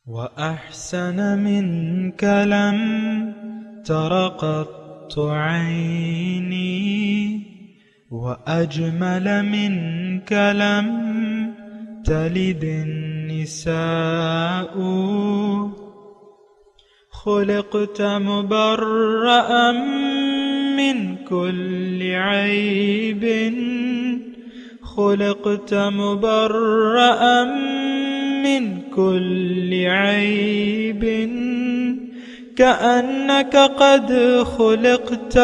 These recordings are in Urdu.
وأحسن منك لم تر قط عيني وأجمل منك لم تلد النساء خلقت مبرأ من كل عيب خلقت مبرأ من كل عيب كأنك قد خلقت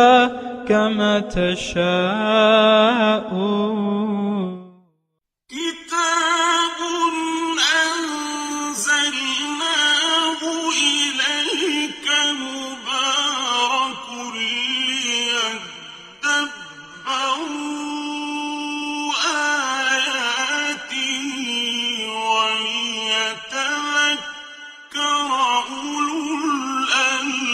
كما تشاء كتاب أنزلناه إليك مبارك ليدبروا آياته وليتذكر أولو الألباب.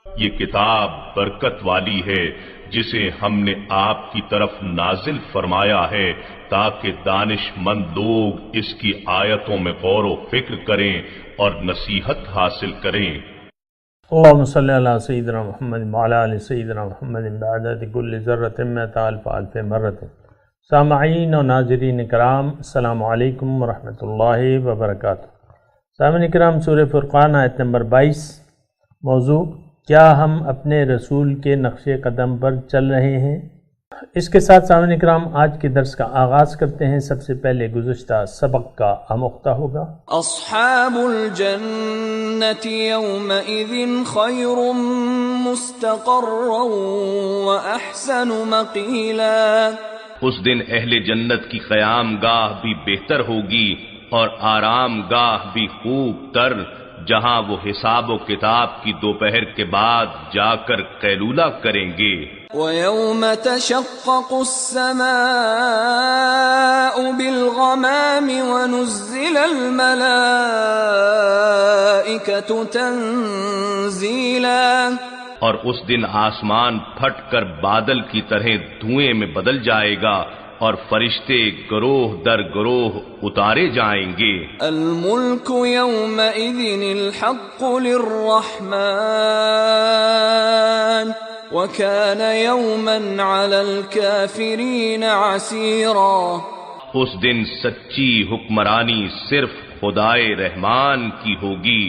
یہ کتاب برکت والی ہے جسے ہم نے آپ کی طرف نازل فرمایا ہے تاکہ دانش مند لوگ اس کی آیتوں میں غور و فکر کریں اور نصیحت حاصل کریں. اللہم صلی علی سیدنا محمد وعلی آل سیدنا محمد بعدد کل ذرۃ مئۃ الف الف مرۃ. سامعین و ناظرین کرام، السلام علیکم ورحمۃ اللہ وبرکاتہ. سامعین کرام، سورہ فرقان آیت نمبر 22. موضوع: کیا ہم اپنے رسول کے نقش قدم پر چل رہے ہیں؟ اس کے ساتھ سامعین اکرام آج کے درس کا آغاز کرتے ہیں. سب سے پہلے گزشتہ سبق کا آموختہ ہوگا. اصحاب الجنة يومئذ خير مستقرا واحسن مقیلا. اس دن اہل جنت کی قیام گاہ بھی بہتر ہوگی اور آرام گاہ بھی خوب تر، جہاں وہ حساب و کتاب کی دوپہر کے بعد جا کر قیلولہ کریں گے. وَيَوْمَ تَشَقَّقُ السَّمَاءُ بِالْغَمَامِ وَنُزِّلَ الْمَلَائِكَةُ تَنزِيلًا. اور اس دن آسمان پھٹ کر بادل کی طرح دھوئیں میں بدل جائے گا اور فرشتے گروہ در گروہ اتارے جائیں گے. الملک یومئذ الحق للرحمن وكان يوما على الكافرين عسيرا. اس دن سچی حکمرانی صرف خدائے رحمان کی ہوگی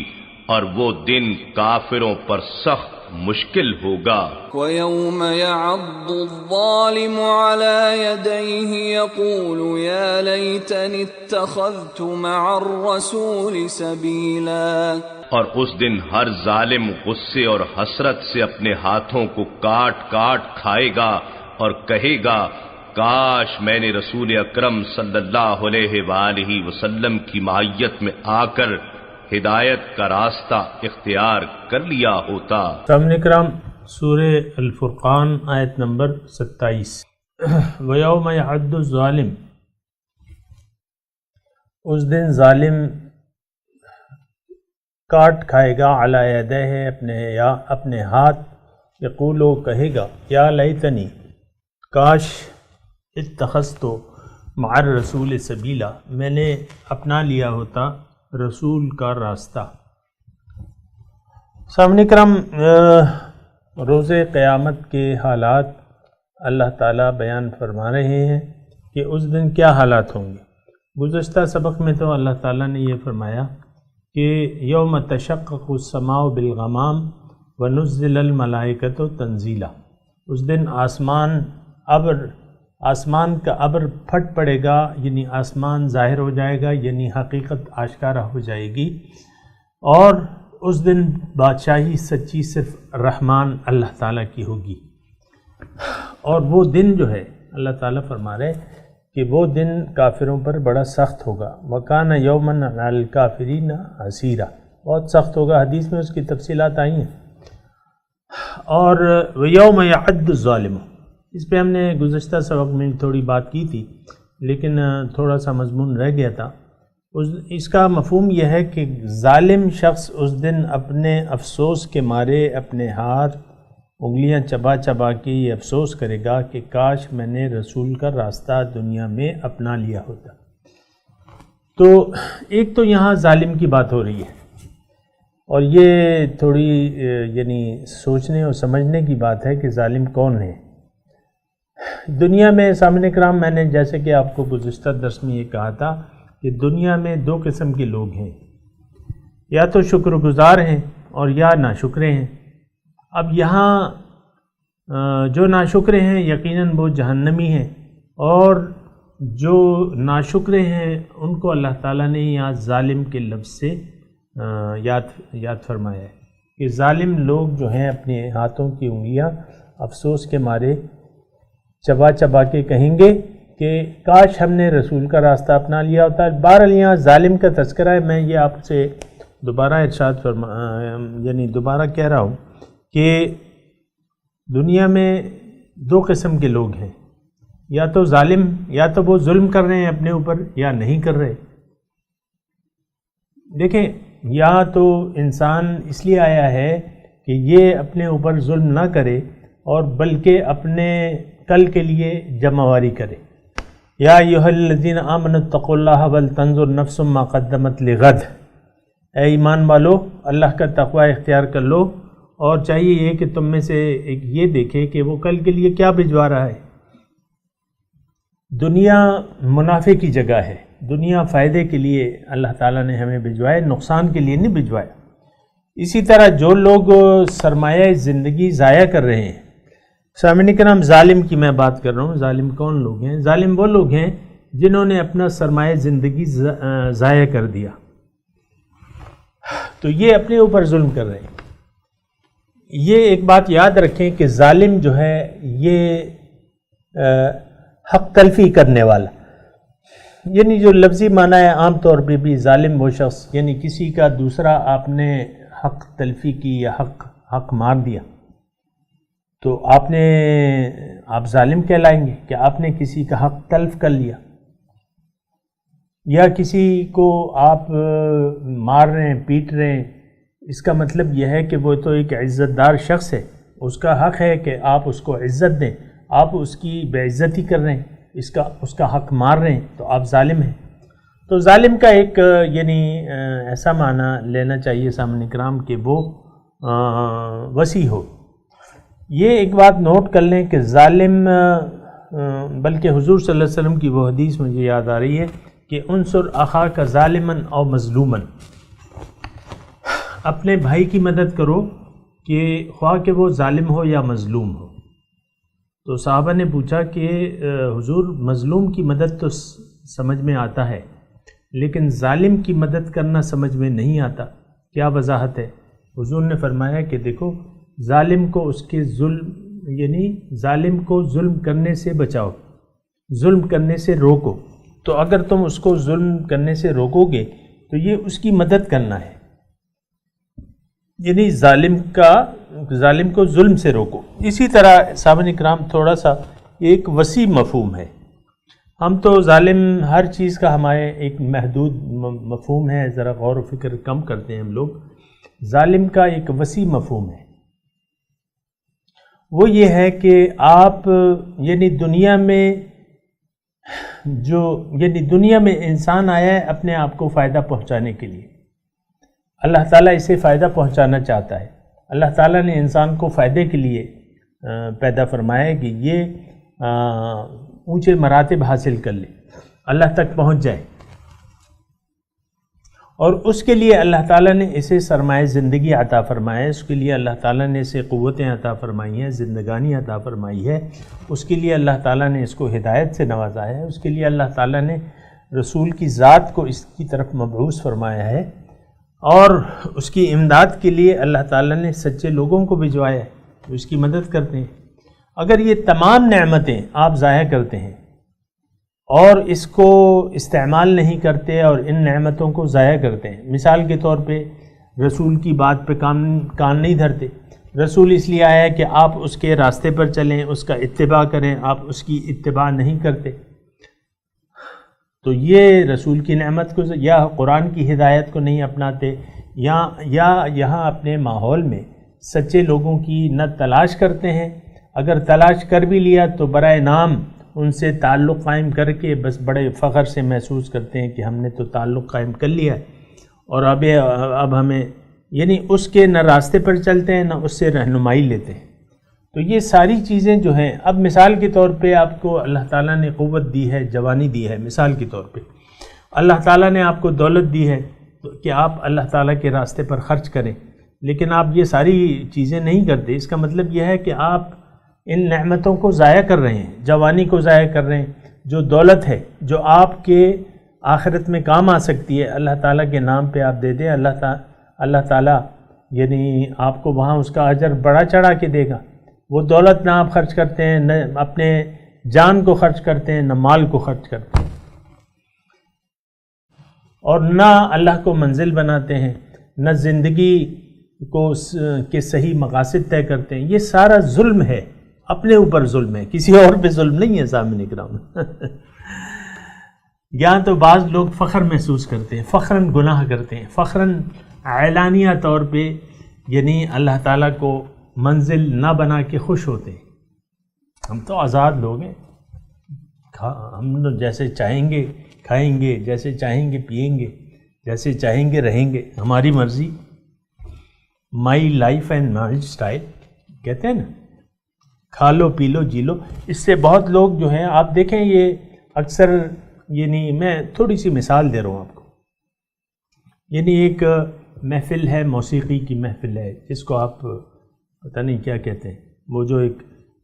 اور وہ دن کافروں پر سخت مشکل ہوگا. وَيَوْمَ يَعَضُّ الظَّالِمُ عَلَى يَدَيْهِ يَقُولُ يَا لَيْتَنِي اتَّخَذْتُ مَعَ الرَّسُولِ سَبِيلًا. اور اس دن ہر ظالم غصے اور حسرت سے اپنے ہاتھوں کو کاٹ کاٹ کھائے گا اور کہے گا کاش میں نے رسول اکرم صلی اللہ علیہ وآلہ وسلم کی معیت میں آ کر ہدایت کا راستہ اختیار کر لیا ہوتا. سامعین اکرام، سورہ الفرقان آیت نمبر 27. وَيَوْمَ يَعَضُّ الظَّالِمُ، اس دن ظالم کاٹ کھائے گا علی یدیہ اپنے ہاتھ، یقول کہے گا یا لیتنی کاش اتخذت مع الرسول سبیلا، میں نے اپنا لیا ہوتا رسول کا راستہ. سامعین کرام، روز قیامت کے حالات اللہ تعالیٰ بیان فرما رہے ہیں کہ اس دن کیا حالات ہوں گے. گزشتہ سبق میں تو اللہ تعالیٰ نے یہ فرمایا کہ یوم تشقق السماء بالغمام ونزل الملائکۃ تنزیلا. اس دن آسمان کا ابر پھٹ پڑے گا، یعنی آسمان ظاہر ہو جائے گا، یعنی حقیقت آشکارا ہو جائے گی. اور اس دن بادشاہی سچی صرف رحمان اللہ تعالیٰ کی ہوگی. اور وہ دن جو ہے اللہ تعالیٰ فرما رہے کہ وہ دن کافروں پر بڑا سخت ہوگا. وَكَانَ يَوْمًا عَلَى الْكَافِرِينَ عَسِيرًا، بہت سخت ہوگا، حدیث میں اس کی تفصیلات آئی ہیں. اور وَيَوْمَ يَعَضُّ الظَّالِمُ، اس پہ ہم نے گزشتہ سبق میں تھوڑی بات کی تھی، لیکن تھوڑا سا مضمون رہ گیا تھا. اس کا مفہوم یہ ہے کہ ظالم شخص اس دن اپنے افسوس کے مارے اپنے ہاتھ انگلیاں چبا چبا کے یہ افسوس کرے گا کہ کاش میں نے رسول کا راستہ دنیا میں اپنا لیا ہوتا. تو ایک تو یہاں ظالم کی بات ہو رہی ہے، اور یہ تھوڑی یعنی سوچنے اور سمجھنے کی بات ہے کہ ظالم کون ہے دنیا میں۔ سامعین کرام، میں نے جیسے کہ آپ کو گزشتہ درس میں یہ کہا تھا کہ دنیا میں دو قسم کے لوگ ہیں، یا تو شکر گزار ہیں اور یا ناشکرے ہیں۔ اب یہاں جو ناشکرے ہیں یقیناً وہ جہنمی ہیں، اور جو ناشکرے ہیں ان کو اللہ تعالیٰ نے یہاں ظالم کے لفظ سے یاد فرمایا ہے کہ ظالم لوگ جو ہیں اپنے ہاتھوں کی انگلیاں افسوس کے مارے چبا چبا کے کہیں گے کہ کاش ہم نے رسول کا راستہ اپنا لیا ہوتا ہے۔ بہرحال یہاں ظالم کا تذکرہ ہے۔ میں یہ آپ سے دوبارہ دوبارہ کہہ رہا ہوں کہ دنیا میں دو قسم کے لوگ ہیں، یا تو ظالم، یا تو وہ ظلم کر رہے ہیں اپنے اوپر یا نہیں کر رہے۔ دیکھیں، یا تو انسان اس لیے آیا ہے کہ یہ اپنے اوپر ظلم نہ کرے اور بلکہ اپنے کل کے لیے جمع واری کرے۔ یا ایھا الذین آمنوا اتقوا اللہ ولتنظر نفس ما قدمت لغد، اے ایمان والو اللہ کا تقوی اختیار کر لو، اور چاہیے یہ کہ تم میں سے ایک یہ دیکھے کہ وہ کل کے لیے کیا بھجوا رہا ہے۔ دنیا منافع کی جگہ ہے، دنیا فائدے کے لیے اللہ تعالیٰ نے ہمیں بھجوایا، نقصان کے لیے نہیں بھجوایا۔ اسی طرح جو لوگ سرمایہ زندگی ضائع کر رہے ہیں، سامعین کرام، ظالم کی میں بات کر رہا ہوں۔ ظالم کون لوگ ہیں؟ ظالم وہ لوگ ہیں جنہوں نے اپنا سرمایہ زندگی ضائع کر دیا، تو یہ اپنے اوپر ظلم کر رہے ہیں۔ یہ ایک بات یاد رکھیں کہ ظالم جو ہے یہ حق تلفی کرنے والا، یعنی جو لفظی معنی ہے عام طور پہ بھی ظالم وہ شخص، یعنی کسی کا دوسرا آپ نے حق تلفی کی یا حق مار دیا تو آپ ظالم کہلائیں گے کہ آپ نے کسی کا حق تلف کر لیا، یا کسی کو آپ مار رہے ہیں، پیٹ رہے ہیں، اس کا مطلب یہ ہے کہ وہ تو ایک عزت دار شخص ہے، اس کا حق ہے کہ آپ اس کو عزت دیں، آپ اس کی بے عزتی کر رہے ہیں، اس کا حق مار رہے ہیں، تو آپ ظالم ہیں۔ تو ظالم کا ایک یعنی ایسا معنی لینا چاہیے سامعین کرام کہ وہ وسیع ہو۔ یہ ایک بات نوٹ کر لیں کہ ظالم، بلکہ حضور صلی اللہ علیہ وسلم کی وہ حدیث مجھے یاد آ رہی ہے کہ انصر اخاک ظالما او مظلوما، اپنے بھائی کی مدد کرو کہ خواہ کہ وہ ظالم ہو یا مظلوم ہو۔ تو صحابہ نے پوچھا کہ حضور مظلوم کی مدد تو سمجھ میں آتا ہے لیکن ظالم کی مدد کرنا سمجھ میں نہیں آتا، کیا وضاحت ہے؟ حضور نے فرمایا کہ دیکھو، ظالم کو اس کے ظلم، یعنی ظالم کو ظلم کرنے سے بچاؤ، ظلم کرنے سے روکو۔ تو اگر تم اس کو ظلم کرنے سے روکو گے تو یہ اس کی مدد کرنا ہے، یعنی ظالم کو ظلم سے روکو۔ اسی طرح سامعین کرام، تھوڑا سا ایک وسیع مفہوم ہے۔ ہم تو ظالم ہر چیز کا ہمارے ایک محدود مفہوم ہے، ذرا غور و فکر کم کرتے ہیں ہم لوگ۔ ظالم کا ایک وسیع مفہوم ہے، وہ یہ ہے کہ آپ یعنی دنیا میں انسان آیا ہے اپنے آپ کو فائدہ پہنچانے کے لیے، اللہ تعالیٰ اسے فائدہ پہنچانا چاہتا ہے۔ اللہ تعالیٰ نے انسان کو فائدے کے لیے پیدا فرمایا ہے کہ یہ اونچے مراتب حاصل کر لے، اللہ تک پہنچ جائے، اور اس کے لیے اللہ تعالیٰ نے اسے سرمایہ زندگی عطا فرمایا ہے، اس کے لیے اللہ تعالیٰ نے اسے قوتیں عطا فرمائی ہیں، زندگانی عطا فرمائی ہے، اس کے لیے اللہ تعالیٰ نے اس کو ہدایت سے نوازا ہے، اس کے لیے اللہ تعالیٰ نے رسول کی ذات کو اس کی طرف مبعوث فرمایا ہے، اور اس کی امداد کے لیے اللہ تعالیٰ نے سچے لوگوں کو بھجوایا ہے جو اس کی مدد کرتے ہیں۔ اگر یہ تمام نعمتیں آپ ضائع کرتے ہیں اور اس کو استعمال نہیں کرتے اور ان نعمتوں کو ضائع کرتے ہیں، مثال کے طور پہ رسول کی بات پہ کان نہیں دھرتے، رسول اس لیے آیا ہے کہ آپ اس کے راستے پر چلیں، اس کا اتباع کریں، آپ اس کی اتباع نہیں کرتے، تو یہ رسول کی نعمت کو یا قرآن کی ہدایت کو نہیں اپناتے، یا یہاں اپنے ماحول میں سچے لوگوں کی نہ تلاش کرتے ہیں، اگر تلاش کر بھی لیا تو برائے نام ان سے تعلق قائم کر کے بس بڑے فخر سے محسوس کرتے ہیں کہ ہم نے تو تعلق قائم کر لیا ہے، اور اب ہمیں یعنی اس کے نہ راستے پر چلتے ہیں نہ اس سے رہنمائی لیتے ہیں۔ تو یہ ساری چیزیں جو ہیں، اب مثال کے طور پہ آپ کو اللہ تعالیٰ نے قوت دی ہے، جوانی دی ہے، مثال کے طور پہ اللہ تعالیٰ نے آپ کو دولت دی ہے کہ آپ اللہ تعالیٰ کے راستے پر خرچ کریں، لیکن آپ یہ ساری چیزیں نہیں کرتے، اس کا مطلب یہ ہے کہ آپ ان نعمتوں کو ضائع کر رہے ہیں، جوانی کو ضائع کر رہے ہیں، جو دولت ہے جو آپ کے آخرت میں کام آ سکتی ہے، اللہ تعالیٰ کے نام پہ آپ دے دیں، اللہ تعالیٰ یعنی آپ کو وہاں اس کا اجر بڑا چڑھا کے دے گا۔ وہ دولت نہ آپ خرچ کرتے ہیں، نہ اپنے جان کو خرچ کرتے ہیں، نہ مال کو خرچ کرتے ہیں، اور نہ اللہ کو منزل بناتے ہیں، نہ زندگی کو کے صحیح مقاصد طے کرتے ہیں۔ یہ سارا ظلم ہے، اپنے اوپر ظلم ہے، کسی اور پہ ظلم نہیں ہے سامنے کرام۔ یہاں تو بعض لوگ فخر محسوس کرتے ہیں، فخراً گناہ کرتے ہیں، فخراً اعلانیہ طور پہ یعنی اللہ تعالیٰ کو منزل نہ بنا کے خوش ہوتے ہیں۔ ہم تو آزاد لوگ ہیں، ہم جیسے چاہیں گے کھائیں گے، جیسے چاہیں گے پئیں گے، جیسے چاہیں گے رہیں گے، ہماری مرضی، my life and my style کہتے ہیں نا، کھا لو پی لو جی لو۔ اس سے بہت لوگ جو ہیں آپ دیکھیں، یہ اکثر یعنی میں تھوڑی سی مثال دے رہا ہوں آپ کو، یعنی ایک محفل ہے، موسیقی کی محفل ہے، جس کو آپ پتہ نہیں کیا کہتے ہیں، وہ جو ایک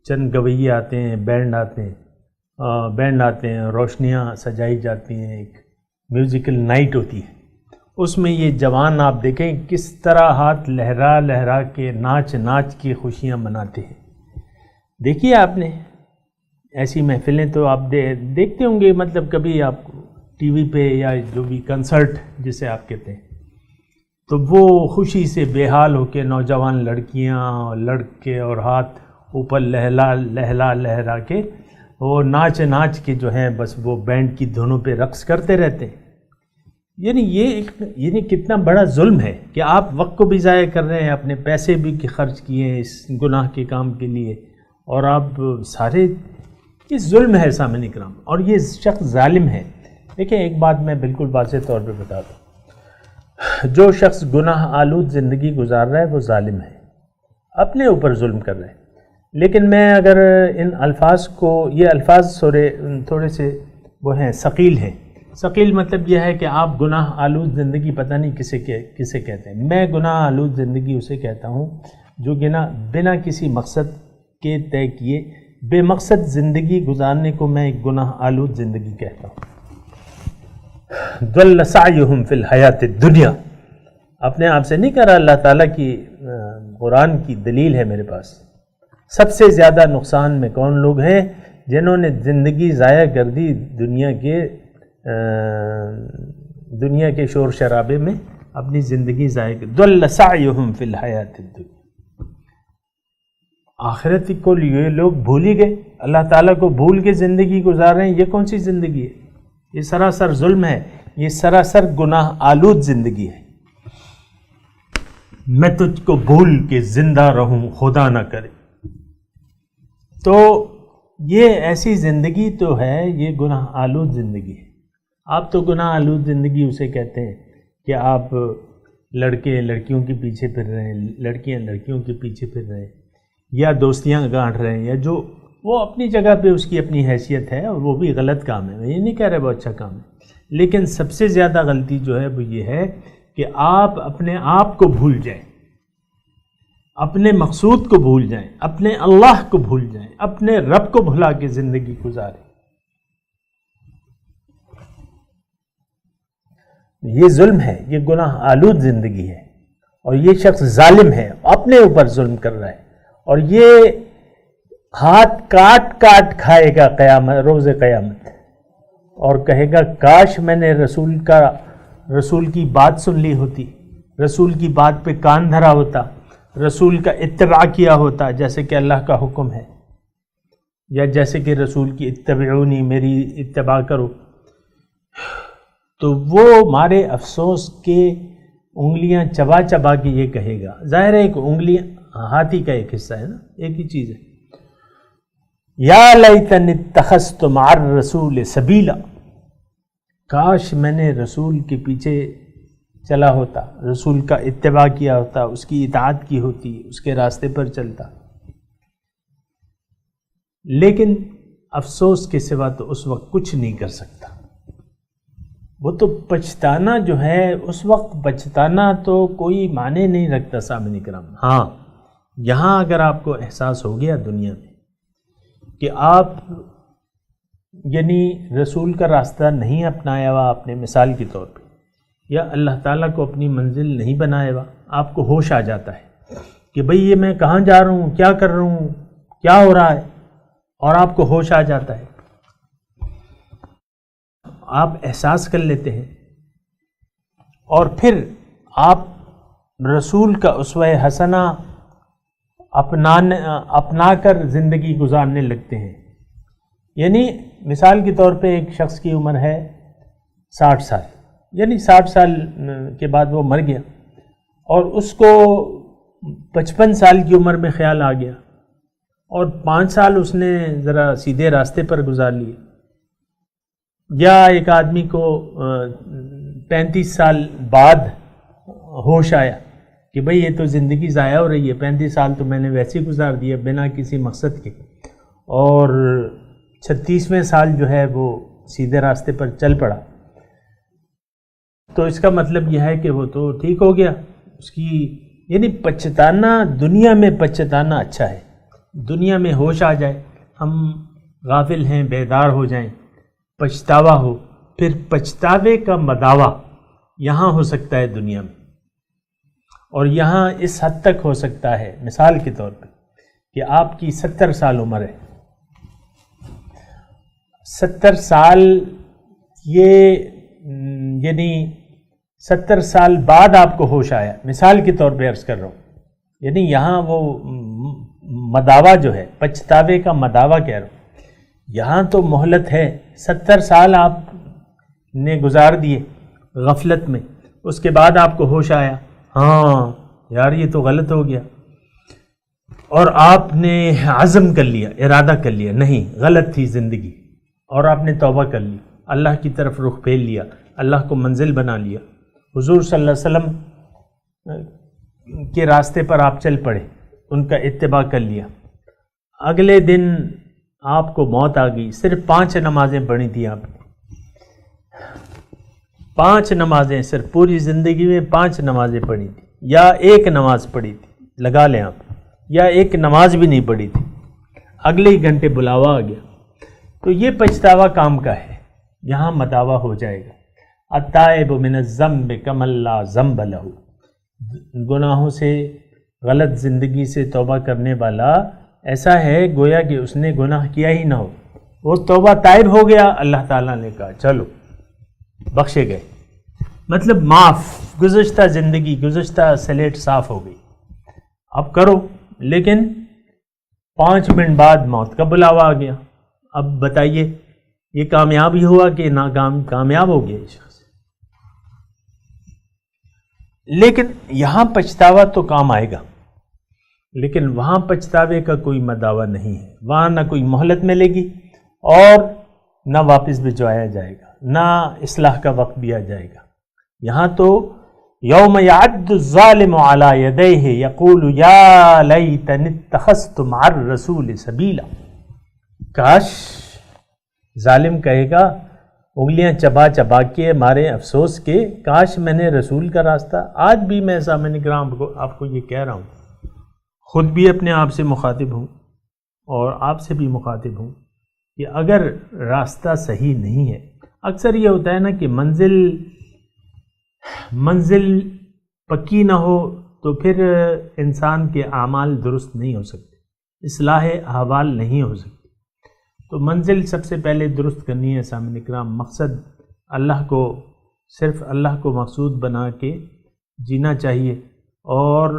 چند گویے آتے ہیں، بینڈ آتے ہیں، روشنیاں سجائی جاتی ہیں، ایک میوزیکل نائٹ ہوتی ہے، اس میں یہ جوان آپ دیکھیں کس طرح ہاتھ لہرا لہرا کے ناچ کے خوشیاں مناتے ہیں۔ دیکھیے آپ نے ایسی محفلیں تو آپ دیکھتے ہوں گے، مطلب کبھی آپ ٹی وی پہ یا جو بھی کنسرٹ جسے آپ کہتے ہیں، تو وہ خوشی سے بے حال ہو کے نوجوان لڑکیاں لڑکے اور ہاتھ اوپر لہلا کے وہ ناچ کے جو ہیں بس وہ بینڈ کی دھنوں پہ رقص کرتے رہتے ہیں۔ یعنی کتنا بڑا ظلم ہے کہ آپ وقت کو بھی ضائع کر رہے ہیں، اپنے پیسے بھی خرچ کیے ہیں اس گناہ کے کام کے لیے، اور آپ سارے یہ ظلم ہے سامعین کرام، اور یہ شخص ظالم ہے۔ دیکھیں ایک بات میں بالکل واضح طور پہ بتا دوں، جو شخص گناہ آلود زندگی گزار رہا ہے وہ ظالم ہے، اپنے اوپر ظلم کر رہا ہے۔ لیکن میں اگر ان الفاظ کو، یہ الفاظ تھوڑے سے وہ ہیں ثقیل ہیں، ثقیل مطلب یہ ہے کہ آپ گناہ آلود زندگی پتہ نہیں کسے کہتے ہیں۔ میں گناہ آلود زندگی اسے کہتا ہوں جو بنا کسی مقصد کے طے کیے بے مقصد زندگی گزارنے کو میں ایک گناہ آلود زندگی کہتا ہوں۔ ضل سعیہم فی الحیات الدنیا، اپنے آپ سے نہیں کہہ رہا، اللہ تعالیٰ کی قرآن کی دلیل ہے میرے پاس۔ سب سے زیادہ نقصان میں کون لوگ ہیں؟ جنہوں نے زندگی ضائع کر دی دنیا کے شور شرابے میں، اپنی زندگی ضائع کر۔ ضل سعیہم فی الحیات الدنیا، آخرت کو یہ لوگ بھول ہی گئے، اللہ تعالیٰ کو بھول کے زندگی گزار رہے ہیں۔ یہ کون سی زندگی ہے؟ یہ سراسر ظلم ہے، یہ سراسر گناہ آلود زندگی ہے۔ میں تجھ کو بھول کے زندہ رہوں خدا نہ کرے، تو یہ ایسی زندگی تو ہے، یہ گناہ آلود زندگی ہے۔ آپ تو گناہ آلود زندگی اسے کہتے ہیں کہ آپ لڑکے لڑکیوں کے پیچھے پھر رہے ہیں، لڑکیاں لڑکیوں کے پیچھے پھر رہے ہیں، یا دوستیاں گانٹ رہے ہیں، یا جو وہ اپنی جگہ پہ اس کی اپنی حیثیت ہے، اور وہ بھی غلط کام ہے، میں یہ نہیں کہہ رہا وہ اچھا کام ہے، لیکن سب سے زیادہ غلطی جو ہے وہ یہ ہے کہ آپ اپنے آپ کو بھول جائیں، اپنے مقصود کو بھول جائیں، اپنے اللہ کو بھول جائیں، اپنے رب کو بھلا کے زندگی گزاریں۔ یہ ظلم ہے، یہ گناہ آلود زندگی ہے، اور یہ شخص ظالم ہے، اپنے اوپر ظلم کر رہا ہے، اور یہ ہاتھ کاٹ کھائے گا روز قیامت، اور کہے گا کاش میں نے رسول کی بات سن لی ہوتی، رسول کی بات پہ کان دھرا ہوتا، رسول کا اتباع کیا ہوتا جیسے کہ اللہ کا حکم ہے، یا جیسے کہ رسول کی اتبعونی، میری اتباع کرو، تو وہ مارے افسوس کے انگلیاں چبا کے یہ کہے گا۔ ظاہر ہے ایک انگلی ہاتھی کا ایک حصہ ہے نا، ایک ہی چیز ہے، یا لیتنی اتخذت مع الرسول سبیلا، کاش میں نے رسول کے پیچھے چلا ہوتا، رسول کا اتباع کیا ہوتا، اس کی اطاعت کی ہوتی، اس کے راستے پر چلتا۔ لیکن افسوس کے سوا تو اس وقت کچھ نہیں کر سکتا۔ وہ تو پچھتانا جو ہے، اس وقت پچھتانا تو کوئی معنی نہیں رکھتا سامنے کرام۔ ہاں، یہاں اگر آپ کو احساس ہو گیا دنیا میں کہ آپ یعنی رسول کا راستہ نہیں اپنایا ہوا آپ نے، مثال کے طور پہ، یا اللہ تعالیٰ کو اپنی منزل نہیں بنایا ہوا، آپ کو ہوش آ جاتا ہے کہ بھئی یہ میں کہاں جا رہا ہوں، کیا کر رہا ہوں، کیا ہو رہا ہے، اور آپ کو ہوش آ جاتا ہے، آپ احساس کر لیتے ہیں، اور پھر آپ رسول کا اسوہ حسنہ اپنا کر زندگی گزارنے لگتے ہیں۔ یعنی مثال کے طور پہ ایک شخص کی عمر ہے 60 سال، یعنی 60 سال کے بعد وہ مر گیا، اور اس کو 55 سال کی عمر میں خیال آ گیا، اور 5 سال اس نے ذرا سیدھے راستے پر گزار لیے۔ یا ایک آدمی کو 35 سال بعد ہوش آیا کہ بھئی یہ تو زندگی ضائع ہو رہی ہے، 35 سال تو میں نے ویسے ہی گزار دیا بنا کسی مقصد کے، اور 36ویں سال جو ہے وہ سیدھے راستے پر چل پڑا۔ تو اس کا مطلب یہ ہے کہ وہ تو ٹھیک ہو گیا، اس کی یعنی پچھتانا، دنیا میں پچھتانا اچھا ہے، دنیا میں ہوش آ جائے، ہم غافل ہیں، بیدار ہو جائیں، پچھتاوا ہو، پھر پچھتاوے کا مداوع یہاں ہو سکتا ہے دنیا میں، اور یہاں اس حد تک ہو سکتا ہے، مثال کے طور پہ کہ آپ کی 70 سال عمر ہے، 70 سال یہ یعنی 70 سال بعد آپ کو ہوش آیا، مثال کے طور پہ عرض کر رہا ہوں، یعنی یہاں وہ مداوع جو ہے، پچھتاوے کا مداوع کہہ رہا ہوں، یہاں تو مہلت ہے، 70 سال آپ نے گزار دیے غفلت میں، اس کے بعد آپ کو ہوش آیا، ہاں یار یہ تو غلط ہو گیا، اور آپ نے عزم کر لیا، ارادہ کر لیا، نہیں غلط تھی زندگی، اور آپ نے توبہ کر لی، اللہ کی طرف رخ پھیر لیا، اللہ کو منزل بنا لیا، حضور صلی اللہ علیہ وسلم کے راستے پر آپ چل پڑے، ان کا اتباع کر لیا، اگلے دن آپ کو موت آ گئی، صرف 5 نمازیں پڑھی تھیں آپ نے، 5 نمازیں، صرف پوری زندگی میں 5 نمازیں پڑھی تھی، یا 1 نماز پڑھی تھی، لگا لیں آپ، یا 1 نماز بھی نہیں پڑھی تھی، اگلے ہی گھنٹے بلاوا آ گیا، تو یہ پچھتاوا کام کا ہے، یہاں مداوع ہو جائے گا۔ التائب من الذنب کمن لا ذنب لہ، گناہوں سے، غلط زندگی سے توبہ کرنے والا ایسا ہے گویا کہ اس نے گناہ کیا ہی نہ ہو، وہ توبہ تائب ہو گیا، اللہ تعالیٰ نے کہا چلو بخشے گئے، مطلب معاف، گزشتہ زندگی، گزشتہ سلیٹ صاف ہو گئی، اب کرو، لیکن 5 منٹ بعد موت کا بلاوا آ گیا، اب بتائیے یہ کامیاب ہی ہوا کہ کامیاب ہو گیا یہ شخص؟ لیکن یہاں پچھتاوا تو کام آئے گا، لیکن وہاں پچھتاوے کا کوئی مداوع نہیں ہے، وہاں نہ کوئی مہلت ملے گی، اور نہ واپس بھجوایا جائے گا، نہ اصلاح کا وقت بھی آ جائے گا۔ یہاں تو یوم یعد الظالم علی یدیہ یقول یا لیتنی اتخذت مع الرسول سبیلا، کاش، ظالم کہے گا انگلیاں چبا چبا کے مارے افسوس کے، کاش میں نے رسول کا راستہ، آج بھی میں سامنے کرام آپ کو یہ کہہ رہا ہوں، خود بھی اپنے آپ سے مخاطب ہوں اور آپ سے بھی مخاطب ہوں کہ اگر راستہ صحیح نہیں ہے، اکثر یہ ہوتا ہے نا کہ منزل پکی نہ ہو تو پھر انسان کے اعمال درست نہیں ہو سکتے، اصلاح احوال نہیں ہو سکتی، تو منزل سب سے پہلے درست کرنی ہے سامنے کرام، مقصد اللہ کو، صرف اللہ کو مقصود بنا کے جینا چاہیے۔ اور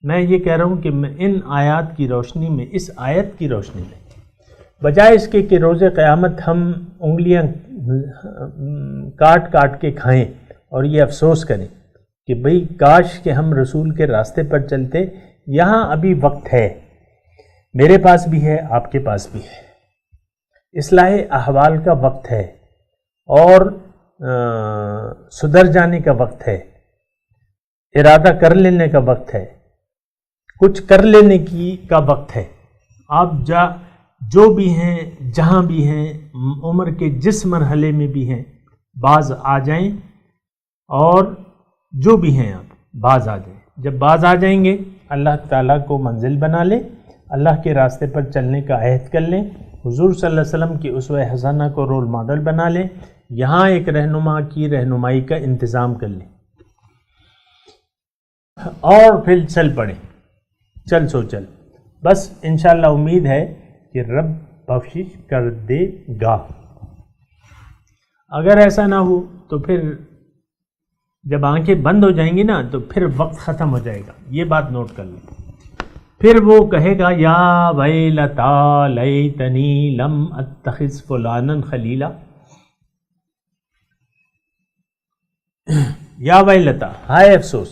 میں یہ کہہ رہا ہوں کہ ان آیات کی روشنی میں، اس آیت کی روشنی میں، بجائے اس کے کہ روز قیامت ہم انگلیاں کاٹ کاٹ کے کھائیں اور یہ افسوس کریں کہ بھئی کاش کہ ہم رسول کے راستے پر چلتے، یہاں ابھی وقت ہے، میرے پاس بھی ہے، آپ کے پاس بھی ہے۔ اصلاح احوال کا وقت ہے اور سدھر جانے کا وقت ہے، ارادہ کر لینے کا وقت ہے، کچھ کر لینے کا وقت ہے۔ آپ جو بھی ہیں، جہاں بھی ہیں، عمر کے جس مرحلے میں بھی ہیں، باز آ جائیں، اور جو بھی ہیں آپ باز آ جائیں۔ جب باز آ جائیں گے اللہ تعالیٰ کو منزل بنا لیں، اللہ کے راستے پر چلنے کا عہد کر لیں، حضور صلی اللہ علیہ وسلم کی اسوہ حسنہ کو رول ماڈل بنا لیں، یہاں ایک رہنما کی رہنمائی کا انتظام کر لیں، اور پھر چل پڑیں، چل سو چل۔ بس انشاءاللہ امید ہے کہ رب بخشش کر دے گا۔ اگر ایسا نہ ہو تو پھر جب آنکھیں بند ہو جائیں گی نا تو پھر وقت ختم ہو جائے گا، یہ بات نوٹ کر لیں۔ پھر وہ کہے گا یا ویلتا لیتنی لم اتخذ فلانا خلیلا، یا ویلتا، ہائے افسوس،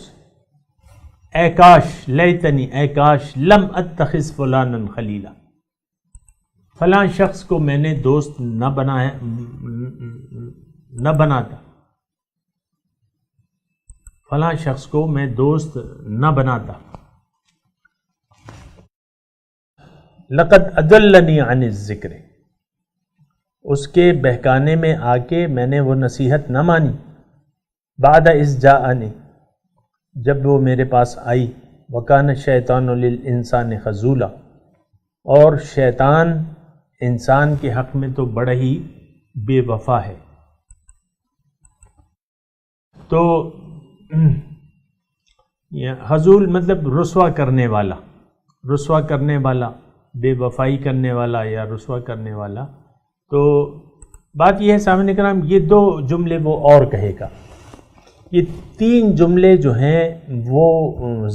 اے کاش، لیتنی، اے کاش، لم اتخذ فلانا خلیلا، فلاں شخص کو میں نے دوست نہ بناتا، فلاں شخص کو میں دوست نہ بناتا۔ لقد اضلنی عن الذکر، اس کے بہکانے میں آ کے میں نے وہ نصیحت نہ مانی، بعد اذ جاءنی، جب وہ میرے پاس آئی، وکان الشیطان للانسان خذولا، اور شیطان انسان کے حق میں تو بڑا ہی بے وفا ہے۔ تو خذول مطلب رسوا کرنے والا، رسوا کرنے والا، بے وفائی کرنے والا یا رسوا کرنے والا۔ تو بات یہ ہے سامعین کرام، یہ دو جملے وہ اور کہے گا، یہ تین جملے جو ہیں وہ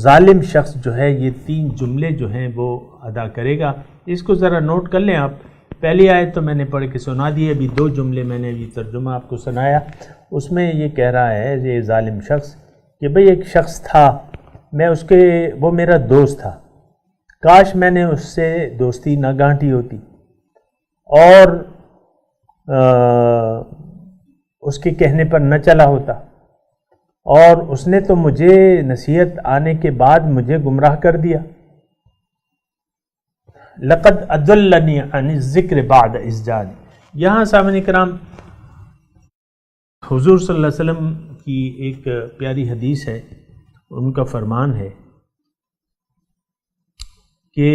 ظالم شخص جو ہے یہ تین جملے جو ہیں وہ ادا کرے گا۔ اس کو ذرا نوٹ کر لیں آپ۔ پہلی آیت تو میں نے پڑھ کے سنا دی، ابھی دو جملے میں نے ابھی ترجمہ آپ کو سنایا، اس میں یہ کہہ رہا ہے یہ ظالم شخص کہ بھئی ایک شخص تھا، میں وہ میرا دوست تھا، کاش میں نے اس سے دوستی نہ گانٹی ہوتی، اور اس کے کہنے پر نہ چلا ہوتا، اور اس نے تو مجھے نصیحت آنے کے بعد مجھے گمراہ کر دیا۔ لقد اضلنی عن الذکر بعد اذ جاءنی، یہاں سامعین کرام حضور صلی اللہ علیہ وسلم کی ایک پیاری حدیث ہے، ان کا فرمان ہے کہ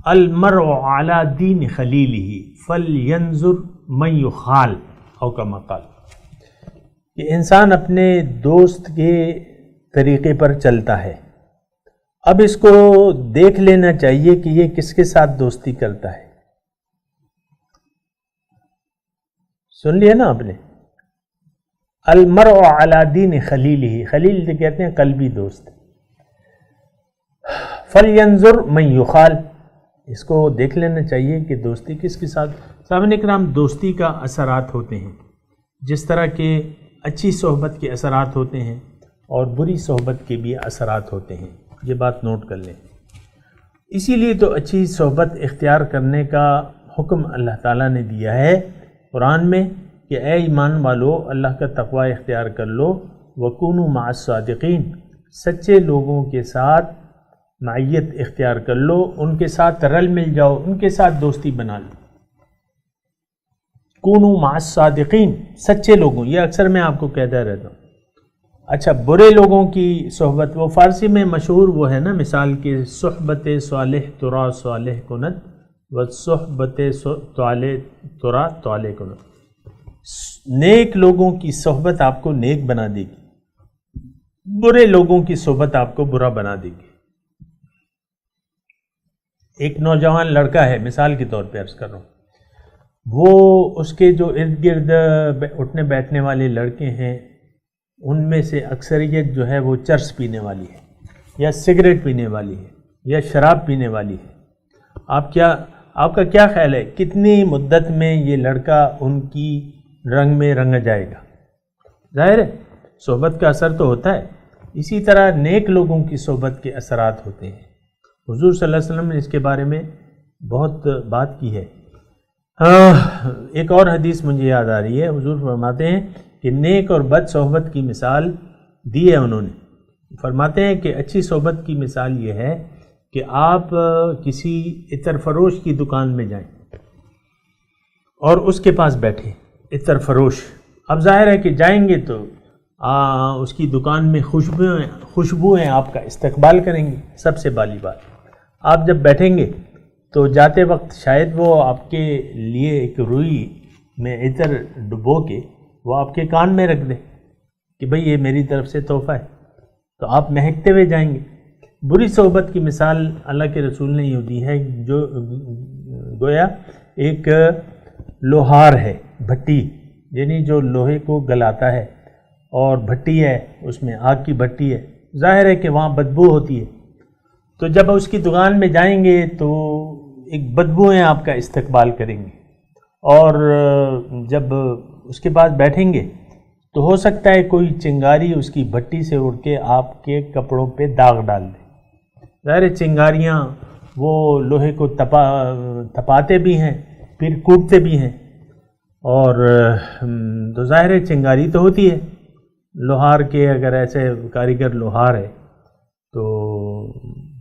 المرء علی دین خلیلہ فلینظر من یخال، او کما قال، کہ انسان اپنے دوست کے طریقے پر چلتا ہے، اب اس کو دیکھ لینا چاہیے کہ یہ کس کے ساتھ دوستی کرتا ہے۔ سن لیا نا آپ نے، المرء علی دین خلیلہ، خلیل سے کہتے ہیں قلبی دوست، فلینظر من یخال، اس کو دیکھ لینا چاہیے کہ دوستی کس کے ساتھ۔ سامعین اکرام، دوستی کا اثرات ہوتے ہیں، جس طرح کہ اچھی صحبت کے اثرات ہوتے ہیں اور بری صحبت کے بھی اثرات ہوتے ہیں، یہ بات نوٹ کر لیں۔ اسی لیے تو اچھی صحبت اختیار کرنے کا حکم اللہ تعالیٰ نے دیا ہے قرآن میں کہ اے ایمان والو اللہ کا تقوی اختیار کر لو، وکونوا مع الصادقین، سچے لوگوں کے ساتھ معیت اختیار کر لو، ان کے ساتھ رل مل جاؤ، ان کے ساتھ دوستی بنا لو۔ کونوا مع الصادقین، سچے لوگوں، یہ اکثر میں آپ کو کہتا رہتا ہوں۔ اچھا، برے لوگوں کی صحبت، وہ فارسی میں مشہور وہ ہے نا مثال کہ صحبت صالح ترا صالح کند و صحبت ترا طالح کند، نیک لوگوں کی صحبت آپ کو نیک بنا دے گی، برے لوگوں کی صحبت آپ کو برا بنا دے گی۔ ایک نوجوان لڑکا ہے، مثال کے طور پہ عرض کر رہا ہوں، وہ اس کے جو ارد گرد اٹھنے بیٹھنے والے لڑکے ہیں ان میں سے اکثریت جو ہے وہ چرس پینے والی ہے، یا سگریٹ پینے والی ہے، یا شراب پینے والی ہے۔ آپ کا کیا خیال ہے کتنی مدت میں یہ لڑکا ان کی رنگ میں رنگ جائے گا؟ ظاہر ہے صحبت کا اثر تو ہوتا ہے۔ اسی طرح نیک لوگوں کی صحبت کے اثرات ہوتے ہیں۔ حضور صلی اللہ علیہ وسلم نے اس کے بارے میں بہت بات کی ہے۔ ایک اور حدیث مجھے یاد آ رہی ہے، حضور فرماتے ہیں کہ نیک اور بد صحبت کی مثال دی ہے انہوں نے۔ فرماتے ہیں کہ اچھی صحبت کی مثال یہ ہے کہ آپ کسی عطر فروش کی دکان میں جائیں اور اس کے پاس بیٹھیں، عطر فروش۔ اب ظاہر ہے کہ جائیں گے تو اس کی دکان میں خوشبوئیں آپ کا استقبال کریں گے۔ سب سے بالی بات، آپ جب بیٹھیں گے تو جاتے وقت شاید وہ آپ کے لیے ایک روئی میں عطر ڈبو کے وہ آپ کے کان میں رکھ دیں کہ بھئی یہ میری طرف سے تحفہ ہے، تو آپ مہکتے ہوئے جائیں گے۔ بری صحبت کی مثال اللہ کے رسول نے یہ دی ہے، جو گویا ایک لوہار ہے، بھٹی، یعنی جو لوہے کو گلاتا ہے، اور بھٹی ہے، اس میں آگ کی بھٹی ہے، ظاہر ہے کہ وہاں بدبو ہوتی ہے، تو جب اس کی دکان میں جائیں گے تو ایک بدبوئیں آپ کا استقبال کریں گے، اور جب اس کے پاس بیٹھیں گے تو ہو سکتا ہے کوئی چنگاری اس کی بھٹی سے اڑ کے آپ کے کپڑوں پہ داغ ڈال دے۔ ظاہر چنگاریاں وہ لوہے کو تپاتے بھی ہیں، پھر کوٹتے بھی ہیں، اور تو ظاہر چنگاری تو ہوتی ہے۔ لوہار کے اگر ایسے کاریگر لوہار ہے تو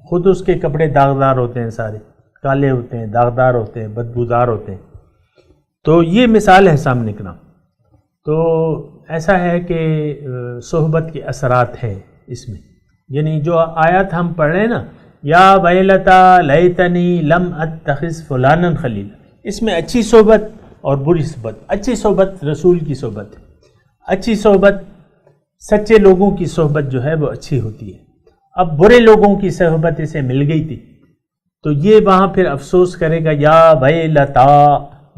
خود اس کے کپڑے داغدار ہوتے ہیں، سارے کالے ہوتے ہیں، داغدار ہوتے ہیں، بدبودار ہوتے ہیں۔ تو یہ مثال ہے سامنے کرام۔ تو ایسا ہے کہ صحبت کے اثرات ہیں اس میں، یعنی جو آیات ہم پڑھ رہے ہیں نا، یا ویلتا لیتنی لم اتخذ فلانا خلیلا، اس میں اچھی صحبت اور بری صحبت۔ اچھی صحبت رسول کی صحبت ہے، اچھی صحبت سچے لوگوں کی صحبت جو ہے وہ اچھی ہوتی ہے۔ اب برے لوگوں کی صحبت اسے مل گئی تھی تو یہ وہاں پھر افسوس کرے گا، یا ویلتا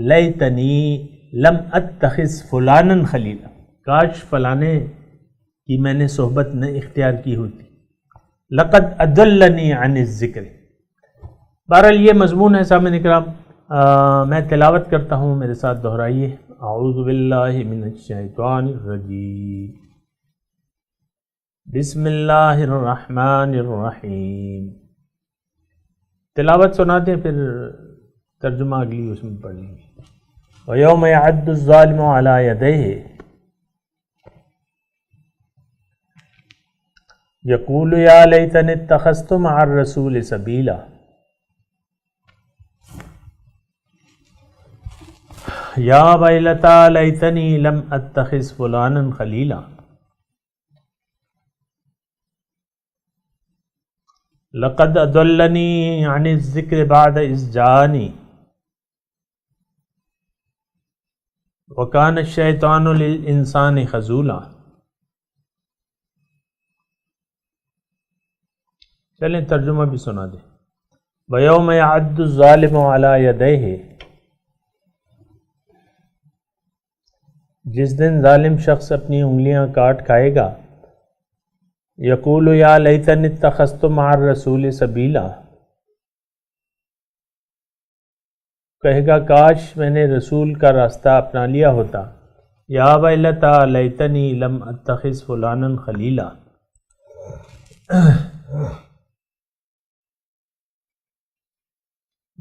لیتنی لم اتخذ فلانا خلیلا، کاش فلانے کی میں نے صحبت نہ اختیار کی ہوتی، لقد اضلنی عن الذکر۔ بہرحال یہ مضمون ہے سامعین کرام، میں تلاوت کرتا ہوں، میرے ساتھ دہرائیے۔ اعوذ باللہ من الشیطان الرجیم، بسم اللہ الرحمن الرحیم۔ تلاوت سنا دیں، پھر ترجمہ اگلی اس میں پڑھ لیں گے۔ وَيَوْمَ يَعَدُّ الظَّالِمُ عَلَى يَدَيْهِ يَقُولُ يَا لَيْتَنِي اتَّخَذْتُ مَعَ الرَّسُولِ سَبِيلًا یا ویلتا لیتنی لم اتخذ فلانا خلیلا لقد اضلنی عن الذکر بعد اذ جاءنی وکان الشیطان للانسان خذولا۔ چلیں ترجمہ بھی سنا دیں۔ وَيَوْمَ يَعَدُّ الظَّالِمُ عَلَى يَدَيْهِ، جس دن ظالم شخص اپنی انگلیاں کاٹ کھائے گا، یقول یا لیتنی اتخذت مع الرسول سبیلا، کہے گا کاش میں نے رسول کا راستہ اپنا لیا ہوتا۔ یا ویلتا لیتنی لم اتخذ فلانا خلیلا،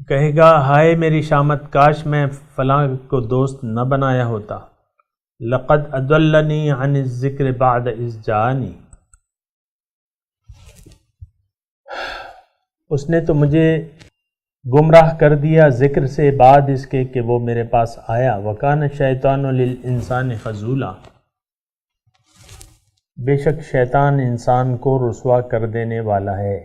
کہے گا ہائے میری شامت، کاش میں فلاں کو دوست نہ بنایا ہوتا۔ لقد اضلنی عن الذکر بعد اذ جاءنی، اس نے تو مجھے گمراہ کر دیا ذکر سے بعد اس کے کہ وہ میرے پاس آیا۔ وکان الشیطان للانسان خذولا، بے شک شیطان انسان کو رسوا کر دینے والا ہے۔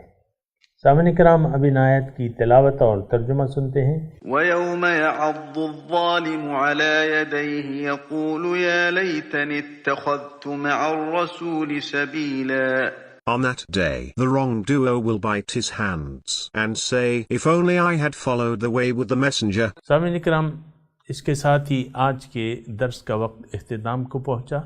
سامعین کرام، اب ان آیت کی تلاوت اور ترجمہ سنتے ہیں۔ وَيَوْمَ يَعَضُّ الظَّالِمُ عَلَى يَدَيْهِ يَقُولُ يَا لَيْتَنِي اتَّخَذْتُ مَعَ الرَّسُولِ سَبِيلًا۔ On that day, the wrongdoer will bite his hands and say, if only I had followed the way with the messenger. سامعین کرام، اس کے ساتھ ہی آج کے درس کا وقت اختتام کو پہنچا۔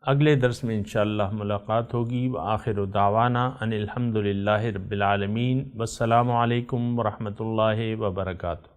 اگلے درس میں انشاءاللہ ملاقات ہوگی۔ وآخر دعوانا ان الحمد للہ رب العالمین، والسلام علیکم ورحمۃ اللہ وبرکاتہ۔